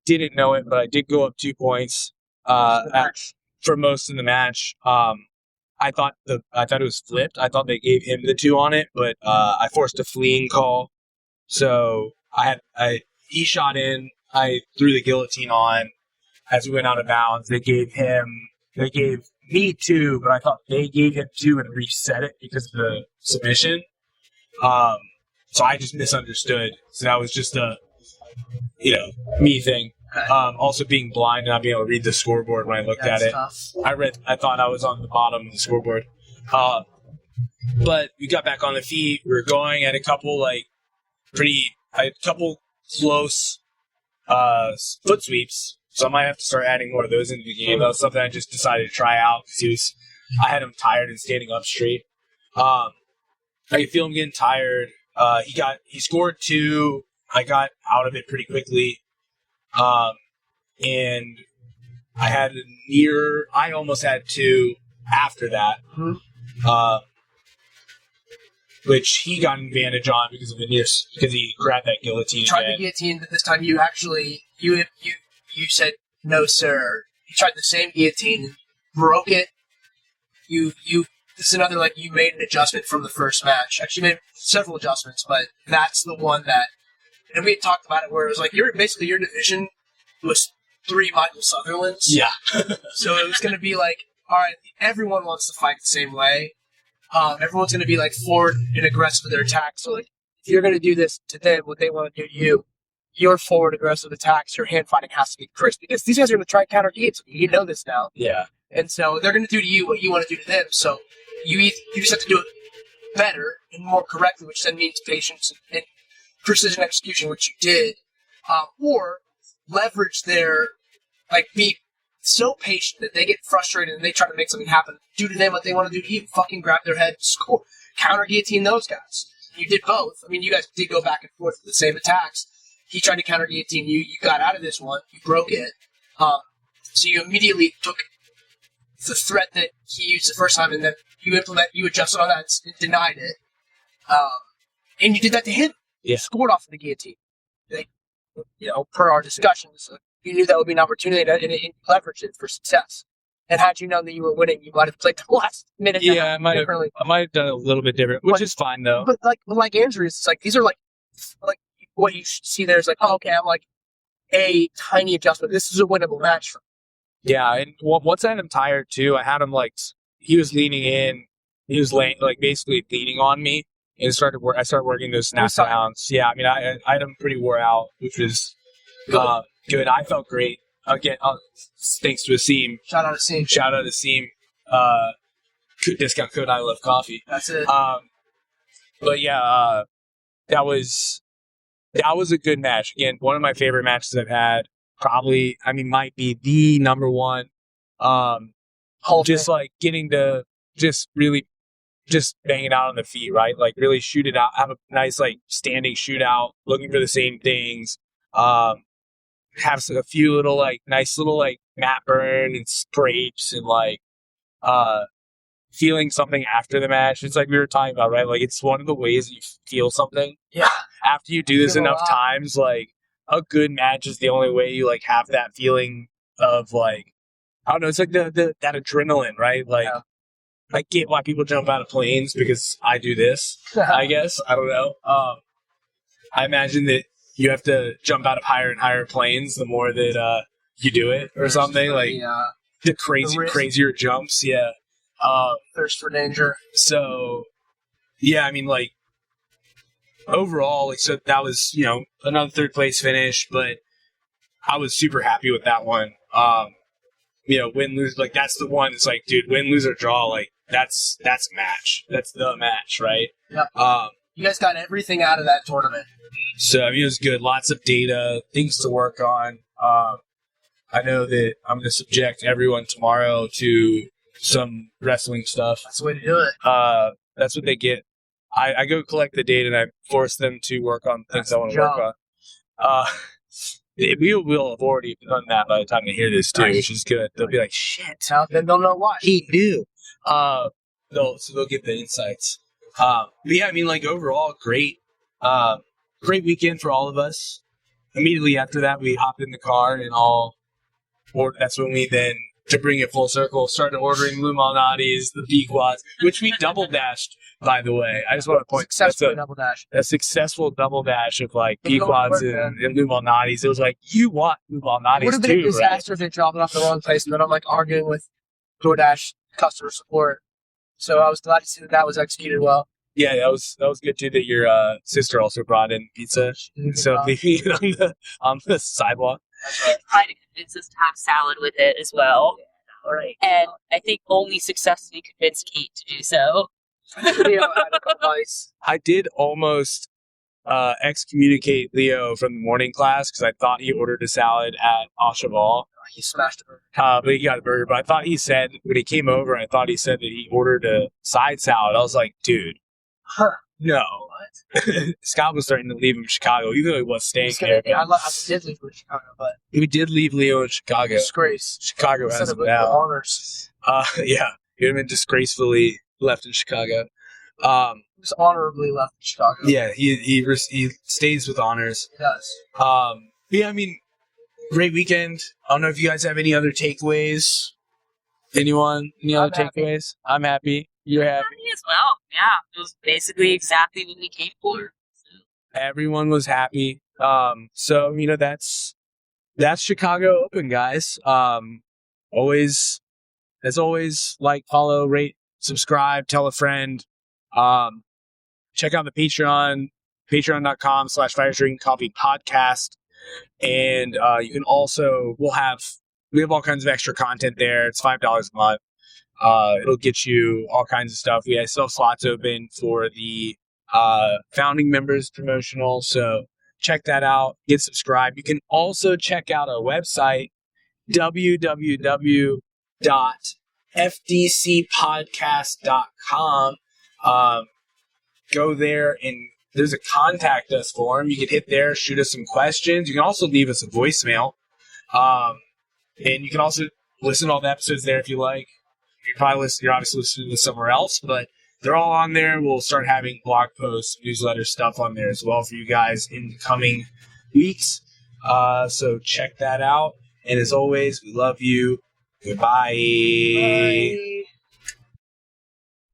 didn't know it, but I did go up 2 points for most of the match. I thought it was flipped. I thought they gave him the 2 on it, but I forced a fleeing call. So he shot in. I threw the guillotine on as we went out of bounds. They gave me 2, but I thought they gave him 2 and reset it because of the submission. So I just misunderstood. So that was just a, me thing. Also being blind and not being able to read the scoreboard when I looked at it. Tough. I thought I was on the bottom of the scoreboard. But we got back on the feet. We were going at a couple close foot sweeps. So I might have to start adding more of those into the game. That was something I just decided to try out because I had him tired and standing up straight. I could feel him getting tired. He scored 2. I got out of it pretty quickly. And I almost had 2 after that. Which he got an advantage on because he grabbed that guillotine. You tried the guillotine, but this time you actually, you said, no, sir. You tried the same guillotine, broke it. This is another, you made an adjustment from the first match. Actually, you made several adjustments, but that's the one that, and we had talked about it where it was your division was 3 Michael Sutherlands. Yeah. So it was going to be all right, everyone wants to fight the same way. Everyone's going to be forward and aggressive with their attacks. So if you're going to do this to them, what they want to do to you, your forward aggressive attacks, your hand fighting has to be crisp because these guys are going to try counter guillotine. You know this now. Yeah. And so they're going to do to you what you want to do to them. So you just have to do it better and more correctly, which then means patience and precision execution, which you did, or leverage their be so patient that they get frustrated and they try to make something happen. Do to them what they want to do to you. Fucking grab their head, score, counter guillotine those guys. You did both. I mean, you guys did go back and forth with the same attacks. He tried to counter guillotine you. You got out of this one. You broke it. So you immediately took the threat that he used the first time, and then you adjusted on that and denied it. And you did that to him. Yeah. You scored off of the guillotine. Per our discussions, you knew that would be an opportunity and leverage it for success. And had you known that you were winning, you might have played the last minute. Yeah, I might have done it a little bit different, which is fine though. But like Andrea's, it's these are like what you see there is oh, okay, I'm a tiny adjustment. This is a winnable match for me. Yeah, and once I had him tired too, I had him he was leaning in, he was basically leaning on me, and I started working those snap downs. Yeah, I mean, I had him pretty wore out, which was good. I felt great. Again, thanks to Asim. Shout out to Asim. Discount code I love coffee. That's it. But yeah, that was a good match. Again, one of my favorite matches I've had. Probably, might be the number one. Getting to really bang it out on the feet, right? Really shoot it out. Have a nice standing shootout, looking for the same things. Have a few little nice little mat burn and scrapes and feeling something after the match. It's we were talking about, right? It's one of the ways that you feel something. Yeah. After you do this enough times, a good match is the only way you have that feeling of I don't know. It's that adrenaline, right? I get why people jump out of planes because I do this. I guess I don't know. I imagine that you have to jump out of higher and higher planes the more that you do it or something the crazier jumps. Yeah. Thirst for danger. So yeah, overall, so that was, another 3rd place finish, but I was super happy with that one. Win, lose, that's the one. It's dude, win, lose, or draw, that's match. That's the match, right? Yep. You guys got everything out of that tournament. So, it was good. Lots of data, things to work on. I know that I'm going to subject everyone tomorrow to some wrestling stuff. That's the way to do it. That's what they get. I go collect the data and I force them to work on things I want to work on. We will have already done that by the time they hear this too, which is good. They'll be like, "Shit!" Then they'll know why he knew. They'll get the insights. But yeah, overall, great weekend for all of us. Immediately after that, we hopped in the car and that's when we then, to bring it full circle, started ordering blue Malnatis, the Pequods, which we double dashed, by the way. I just want to point a successful double dash of Pequods and blue Malnatis. It was you want blue Malnatis too, would have been a disaster if they dropped it off the wrong place, and then I'm arguing with DoorDash customer support. So I was glad to see that was executed well. Yeah, that was good too that your sister also brought in pizza instead of leaving it on the sidewalk. And tried to convince us to have salad with it as well. Right. And I think only successfully convinced Kate to do so. Leo had a couple ice. I did almost excommunicate Leo from the morning class because I thought he ordered a salad at Oshaval. He smashed her. But he got a burger. But I thought he said, when he came over, I thought he said that he ordered a side salad. I was like, dude, no. Scott was starting to leave him in Chicago, even though he was staying here. I did leave for Chicago, but We did leave Leo in Chicago. disgrace. Chicago Instead has of him now. honors. Yeah, he would have been disgracefully left in Chicago. He was honorably left in Chicago. Yeah, he stays with honors. He does. Yeah, I mean, great weekend. I don't know if you guys have any other takeaways. Anyone? Any other takeaways? I'm happy. You're happy. Happy as well. Yeah, it was basically exactly what we came for. So. Everyone was happy. So that's Chicago Open, guys. Always, as always, like, follow, rate, subscribe, tell a friend. Check out the Patreon, patreon.com/FireStreamCoffee podcast. And you can also, we have all kinds of extra content there. It's $5 a month. It'll get you all kinds of stuff. We still have slots open for the founding members promotional. So check that out. Get subscribed. You can also check out our website, www.fdcpodcast.com. Go there and there's a contact us form. You can hit there, shoot us some questions. You can also leave us a voicemail. And you can also listen to all the episodes there if you like. You're obviously listening to somewhere else, but they're all on there. We'll start having blog posts, newsletter stuff on there as well for you guys in the coming weeks. So check that out. And as always, we love you. Goodbye. Bye.